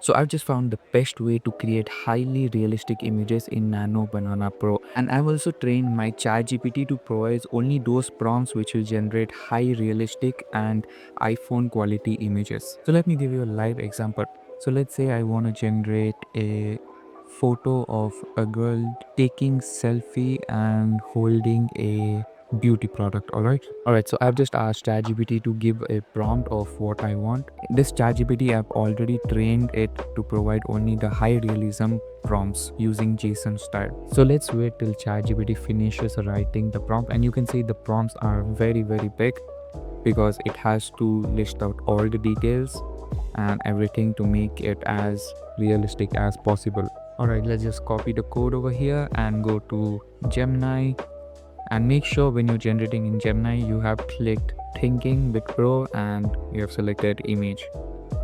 So I've just found the best way to create highly realistic images in Nano Banana Pro. And I've also trained my ChatGPT to provide only those prompts which will generate high realistic and iPhone quality images. So let me give you a live example. So let's say I want to generate a photo of a girl taking selfie and holding a beauty product. All right, so I've just asked ChatGPT to give a prompt of what I want. This ChatGPT I've already trained it to provide only the high realism prompts using JSON style. So let's wait till ChatGPT finishes writing the prompt, and you can see the prompts are very big because it has to list out all the details and everything to make it as realistic as possible. Alright, let's just copy the code over here and go to Gemini, and make sure when you're generating in Gemini you have clicked thinking with Pro and you have selected image.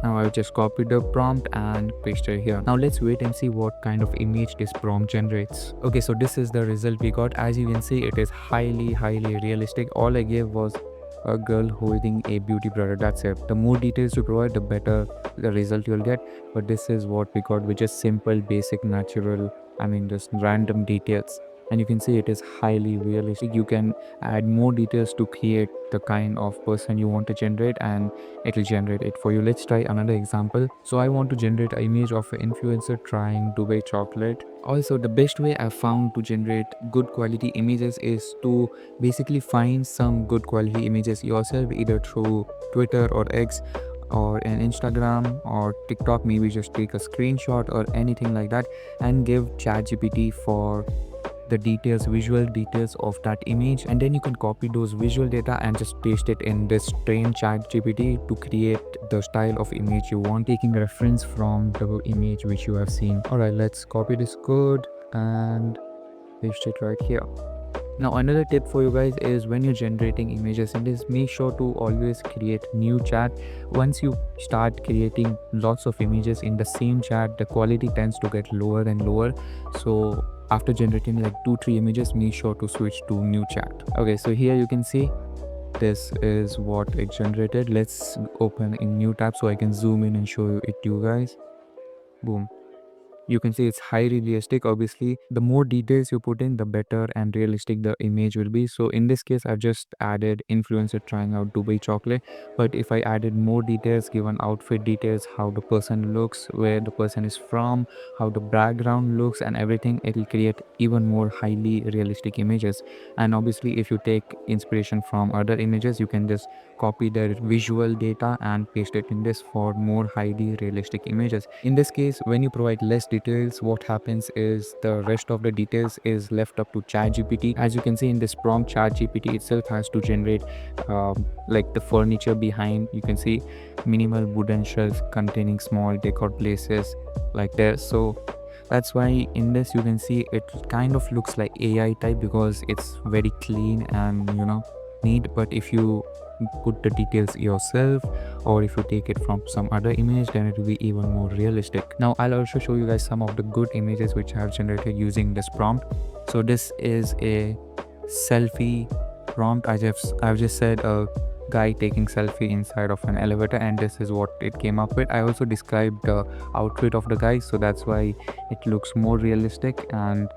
Now I've just copied the prompt and pasted here. Now let's wait and see what kind of image this prompt generates. Okay, so this is the result we got. As you can see, it is highly realistic. All I gave was a girl holding a beauty product. That's it. The more details you provide, the better the result you'll get. But this is what we got, which is simple, basic, natural, just random details. And you can see it is highly realistic. You can add more details to create the kind of person you want to generate, and it will generate it for you. Let's try another example. So I want to generate an image of an influencer trying Dubai chocolate. Also, the best way I've found to generate good quality images is to basically find some good quality images yourself, either through Twitter or X or an Instagram or TikTok. Maybe just take a screenshot or anything like that and give ChatGPT for the details, visual details of that image, and then you can copy those visual data and just paste it in this trained ChatGPT to create the style of image you want, taking reference from the image which you have seen. Alright, let's copy this code and paste it right here. Now another tip for you guys is when you're generating images in this, make sure to always create new chat. Once you start creating lots of images in the same chat, the quality tends to get lower and lower. So after generating like 2-3 images, make sure to switch to new chat. Okay, so here you can see this is what it generated. Let's open a new tab so I can zoom in and show it to you guys. Boom. You can see it's highly realistic. Obviously, the more details you put in, the better and realistic the image will be. So in this case, I've just added influencer trying out Dubai chocolate. But if I added more details, given outfit details, how the person looks, where the person is from, how the background looks and everything, it will create even more highly realistic images. And obviously, if you take inspiration from other images, you can just copy their visual data and paste it in this for more highly realistic images. In this case, when you provide less details, what happens is the rest of the details is left up to ChatGPT. As you can see in this prompt, ChatGPT itself has to generate like the furniture behind. You can see minimal wooden shelves containing small decor places like there. So that's why in this you can see it kind of looks like AI type because it's very clean and neat. But if you put the details yourself or if you take it from some other image, then it will be even more realistic. Now I'll also show you guys some of the good images which I have generated using this prompt. So this is a selfie prompt. I've just said a guy taking selfie inside of an elevator, and this is what it came up with. I also described the outfit of the guy, so that's why it looks more realistic and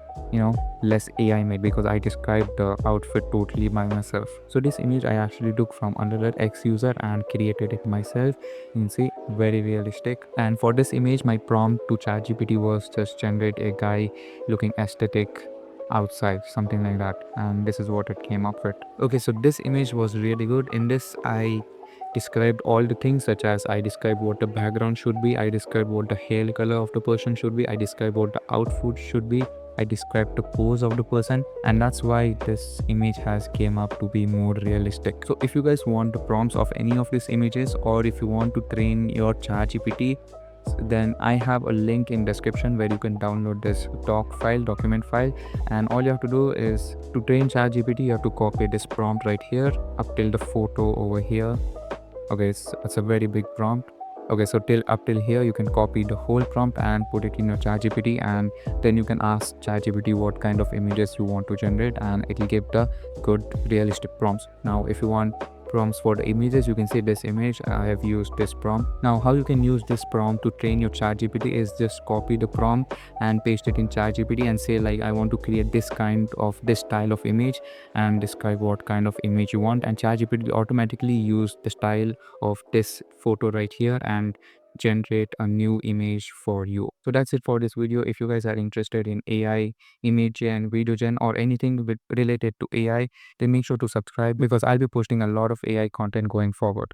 less AI made, because I described the outfit totally by myself. So this image I actually took from another X user and created it myself. You can see very realistic. And for this image, my prompt to ChatGPT was just generate a guy looking aesthetic outside, something like that, and this is what it came up with. Okay, so this image was really good. In this I described all the things, such as I described what the background should be, I described what the hair color of the person should be, I described what the outfit should be, I described the pose of the person, and that's why this image has came up to be more realistic. So if you guys want the prompts of any of these images, or if you want to train your ChatGPT, then I have a link in description where you can download this document file, and all you have to do is to train ChatGPT, you have to copy this prompt right here up till the photo over here. Okay, it's a very big prompt. Okay, so up till here you can copy the whole prompt and put it in your ChatGPT, and then you can ask ChatGPT what kind of images you want to generate, and it will give the good realistic prompts. Now if you want prompts for the images. You can see this image, I have used this prompt. Now how you can use this prompt to train your ChatGPT is just copy the prompt and paste it in ChatGPT and say like, I want to create this style of image, and describe what kind of image you want, and ChatGPT will automatically use the style of this photo right here and generate a new image for you. So that's it for this video. If you guys are interested in AI, image gen, video gen, or anything related to AI, then make sure to subscribe, because I'll be posting a lot of AI content going forward.